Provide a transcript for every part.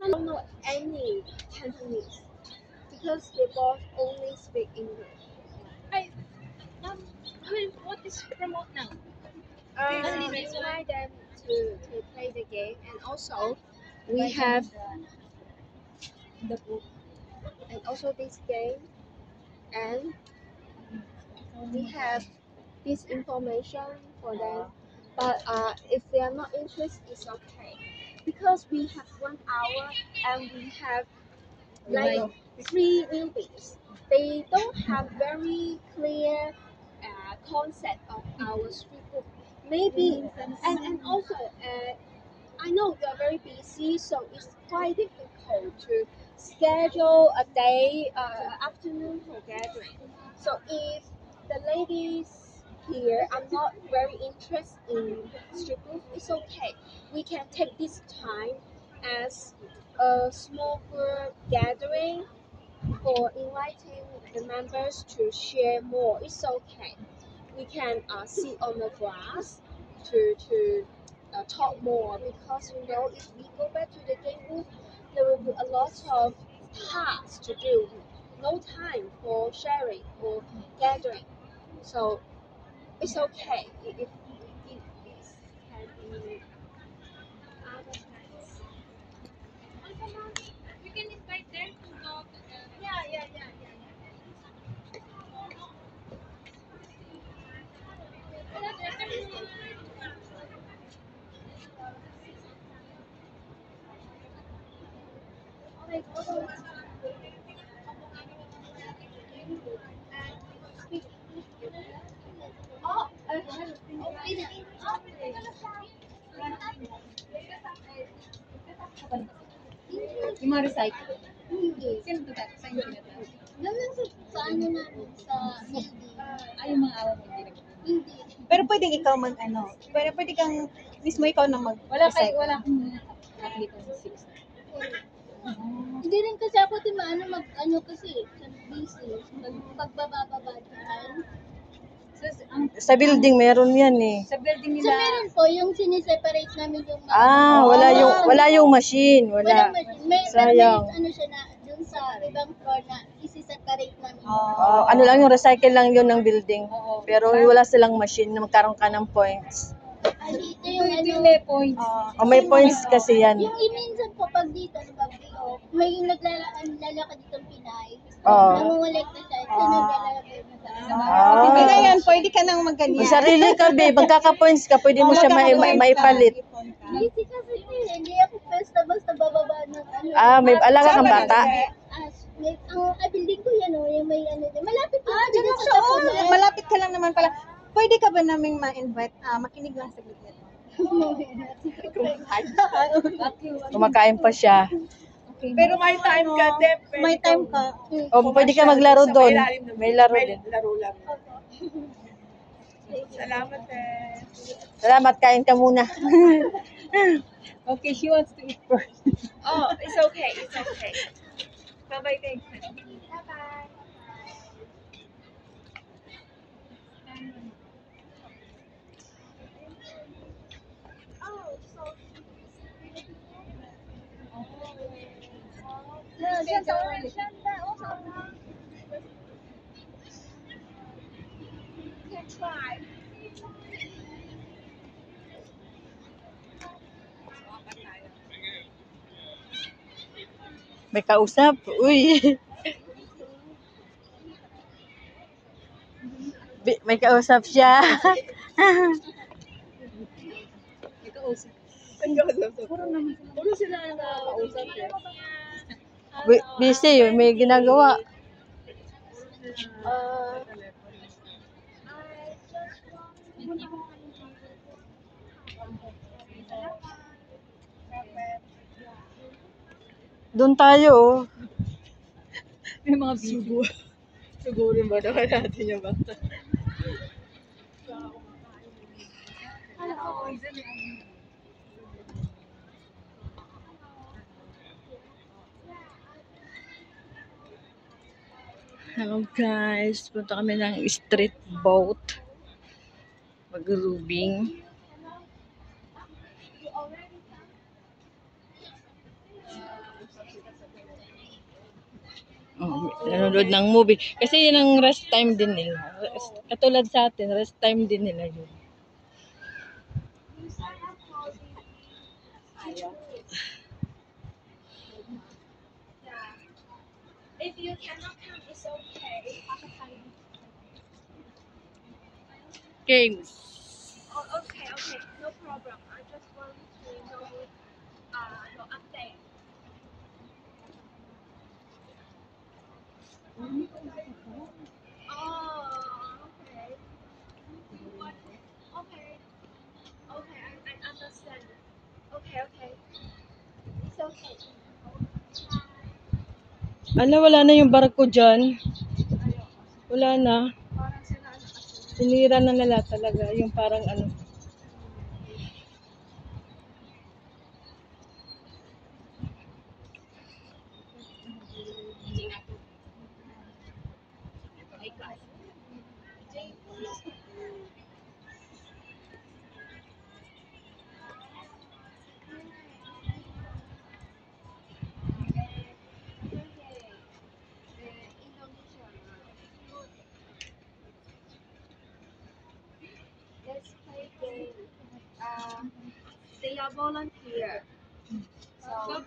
I don't know any Cantonese because they both only speak English. What is promote now? We invite them to play the game, and also we have The book. and also this game, and we have this information for them. But if they are not interested, it's okay because we have 1 hour and we have like 3 newbies. They don't have very clear concept of our street food. Maybe and also I know you're very busy, so it's quite difficult to schedule a day, afternoon for gathering. So if the ladies here are not very interested in street food, it's okay. We can take this time as a small group gathering for inviting the members to share more. It's okay. We can sit on the grass to talk more because if we go back to the game booth, there will be a lot of tasks to do. No time for sharing or gathering. So it's okay if it can be other times. We can invite them to go to the. Yeah. Yung mga recycle. Hindi. Sino to that? Saan yung pinatawag? Ganun sa ano namin, sa building. Ay, yung mga awa mo hindi Hindi. Pero pwedeng ikaw pero pwede kang mismo ikaw na Wala mag-recycle. wala akong nakikita ng 6. Hindi rin kasi ako mag-ano kasi, sa busy. Pagbababa dyan. So, Sa building meron yan eh. sa building So, nila, meron po, yung siniseparate namin yung mga... Wala yung machine, Wala. wala. May Sayang. ano siya na, dun sa ibang floor na isi-separate namin. Ano lang yung recycle lang yun ng building. Pero wala silang machine na magkaroon ka ng points. Dito yung ito yung ano, may points. May points kasi yan. yung minsan po pag dito, may naglalakad dito ng Pinay. Oo. Nangungulekta siya. Ito naglalakad na Ah. Kaya yan, pwede ka nang magganyan. May sarili ka, babe. Magkaka-points ka. Pwede mo siya maipalit. Busy kasi hindi ako basta bababa ng ano. May alaga kang bata. Ang building ko yan yung may ano din. Malapit po. Diyan lang siya. Malapit ka lang naman pala. Pwede ka ba naming ma-invite? Makinig lang sa group nito. Kumakain pa siya. Pero may time ka, Dep. May time ka. O, pwede ka maglaro doon. May laro din. Laro lang. Salamat, eh. Salamat, kain ka muna. Okay, she wants to eat first. Oh, it's okay. It's okay. Bye-bye, thanks. Bye-bye. May kausap. Uy. May kausap siya. Puro sila na kausap eh. Busy, may ginagawa. Doon tayo. May mga video. Siguro ba na natin yung bata? Hello guys, punta kami ng street boat. Mag-rubing. Nanonood ng movie. Kasi yun ang rest time din nila. Katulad sa atin, rest time din nila yun. If you cannot come, it's okay. Games. Oh, okay, no problem. I just want to know your update. Oh, okay. Okay, I understand. Okay. It's okay. Ala, wala na yung barko dyan. Wala na. Parang sila ano kasi. Sinira na nila talaga. Yung parang ano. Let's play game. They are volunteer. So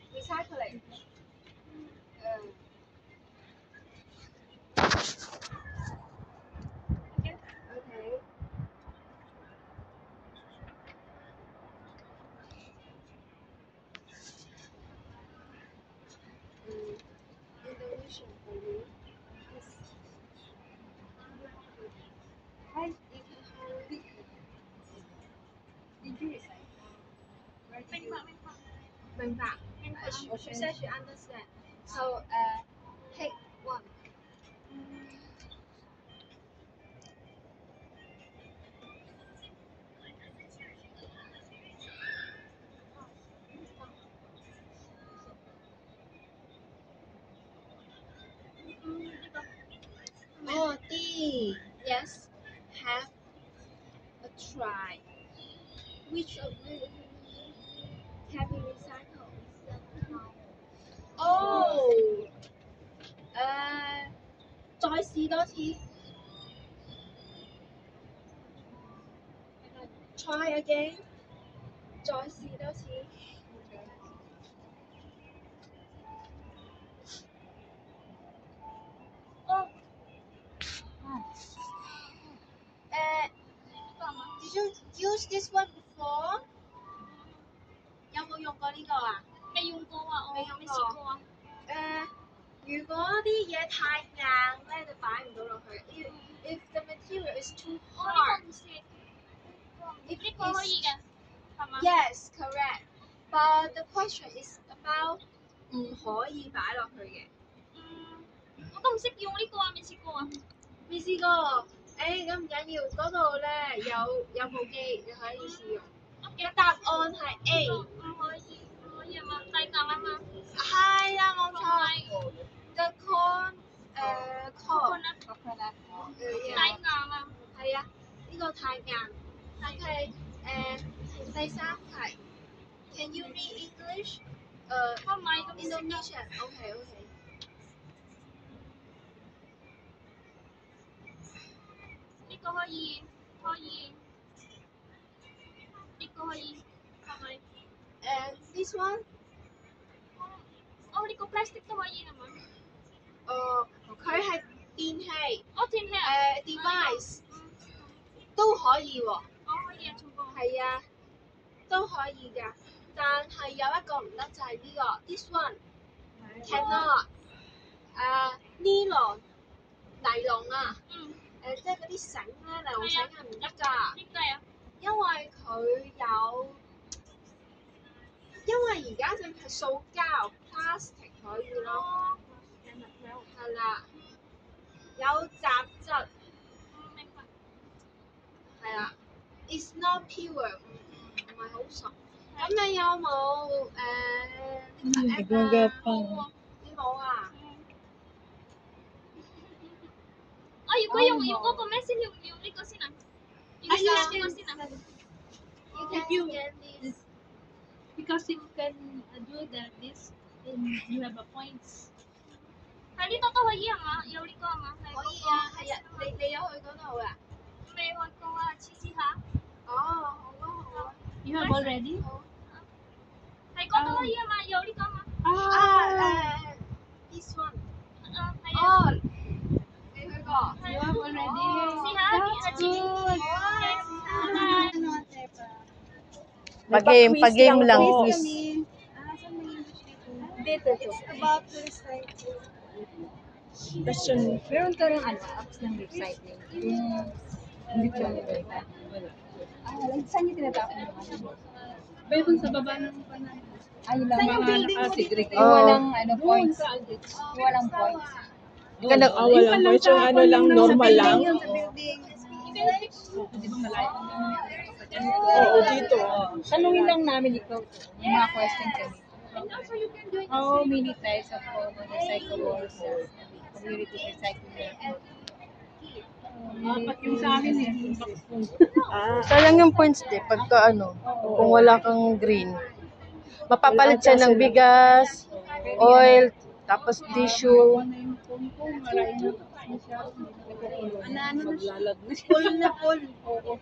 recycling. Okay. Indonesian for you. Hi, you can hold. Did you recycle? Bangkok. She said she understand. So, take one. Oh, D. Yes. Have a try. Which of the can be recycled? Oh. 再試多次。Try again. 再試多次。哦。Did you use this one before? 有冇用過呢個啊？未用過啊，我未用過未試過啊。如果啲嘢太硬咧，就擺唔到落去。If the material is too 我 hard, 呢個唔試， if 呢個可以嘅，係嘛？ yes, correct. But the question is about 唔可以擺落去嘅。我都唔識用呢個啊，未試過啊。未試過？咁唔緊要，嗰度咧有部機，你可以試用。嘅答案係 A。唔可以啊嘛，太硬啊嘛。係啊，冇錯。The corn corn 太硬啊。係啊，呢個太硬。OK，第三題。Can you read English？我唔係咁識啊。 Indonesian。OK。呢個可以，呢個可以，係咪？ And this one？哦，呢個 plastic 都可以係咪？佢係電器。哦，電器啊。device 都可以喎。可以啊，全部。係啊，都可以㗎。但係有一個唔得就係呢個 ，this one cannot。尼龍啊，即係嗰啲繩咧，尼龍繩係唔得㗎。點解啊？因為而家淨係塑膠 plastic 可以咯。係啦，有雜質。明白。係啦 ，it's not pure，唔係好熟。咁你有冇呢個 app 啊？你冇啊？如果用嗰個咩先？用呢個先啊？用呢個先啊？ You can scan this。Because you can do this, and you have a points. Hindi to kaya nga, yuri ko nga.你有去嗰度啊？May hot ko nga, cheesy ha. 哦，好啊好啊。 You have already? Hay ko kaya nga, yuri ko nga. This one。 Hay 哦，你去過？ you have already. Si ha, That's good. Ano, ate pa? Pag-game lang. Quiz Quiz. kami. Saan may English dito? Dito to. It's about recycling. Question. Meron ka rin apps ng recycling. Hindi ko alam. Wala. Saan yung tinatapon yung ano? Meron sa baba ng panay. Ayun lang. Saan yung building mo dito? Oo. Walang points. Walang points. Ganda, Walang points. Yung ano lang, normal lang. Yun sa building. Oo, dito. Tanungin lang namin ikaw yung mga question kami. How many types of common recyclables community recycling? Apat yung sa akin eh. sayang yung points pagka kung wala kang green. Mapapalit siya ng bigas, oil, tapos tissue. Full na full.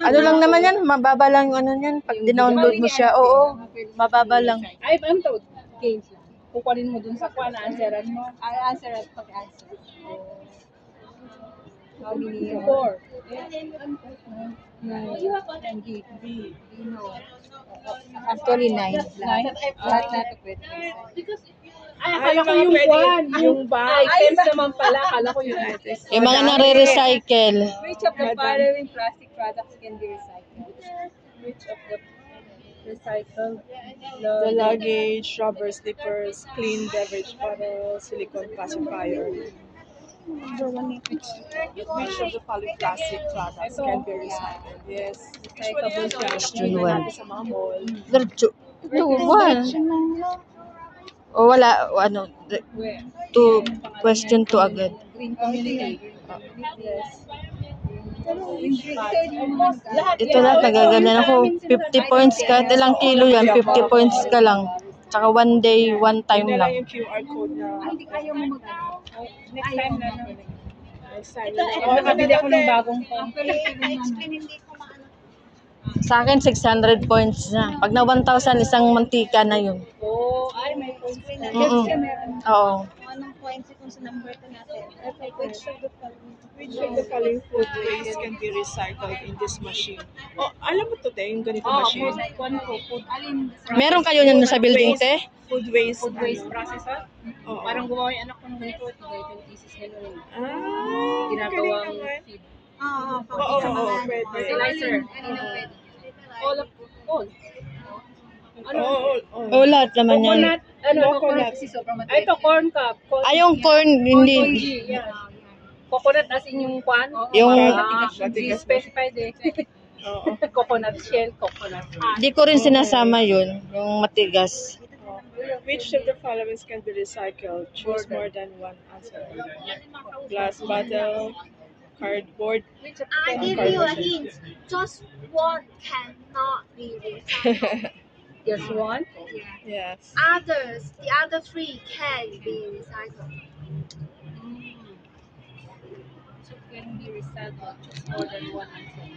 Ano lang naman yan, mababa lang yung ano yan. Pag dinownload mo siya, oo, mababa lang. Ay, ano to? Games lang. Kukunin mo dun sa kuha na answeran mo. Answer at pag-answer. How many? 4. Actually, 9. Lahat na to pwede. Ay, akala ko yung one. Yung items naman pala. Akala ko yung items. Yung mga nare-recycle. Which of the following plastic products can be recycled? Which of the recycled? The luggage, rubber slippers, clean beverage bottle, silicone pacifier. Which of the following plastic products can be recycled? Yes. Recyclable siya. Question Tingnan one. natin sa mga mall. Diretso. Ito, one. O wala, Where? question 2 agad. Green community. Ito lahat, nagaganda ako. 50 points ka, ilang kilo yan, 50 points ka lang. Tsaka one day, one time Yun na lang lang. yung QR code na. Hindi ayaw mo mag Next time na lang. Next time na lang. nakabili ako ng bagong phone. I-explain hindi ko maano. Sa akin, 600 points na. Pag na 1,000, isang mantika na yun. Oh, ay, may points na. Mm-mm. Oo. Anong points kung sa number 2 natin? Which of the following food waste can be recycled in this machine? Oh, alam mo to, te, yung ganito machine? Meron kayo yun sa building, te? Food waste. Food waste processor? Oo. Parang gumawa yung anak ko ng ganito. Ito yung thesis niya noon. Ah, Ginagawang galing naman. feed. Oo, pwede. Fertilizer. All of all. Oo, lahat naman yan. Coconut. Coconut. Ay, ito corn cup. Ay, yung corn, hindi. Coconut as in yung kwan? Yung, Matigas. Specified eh. Oo. Coconut shell, coconut. di ko rin sinasama yun, yung matigas. Which of the following can be recycled? Choose more than one answer. Glass bottle, cardboard. I give you a hint. Just one cannot be recycled. Just one? Yes. The other 3 can be recycled. So can be recycled. Just more than one answer.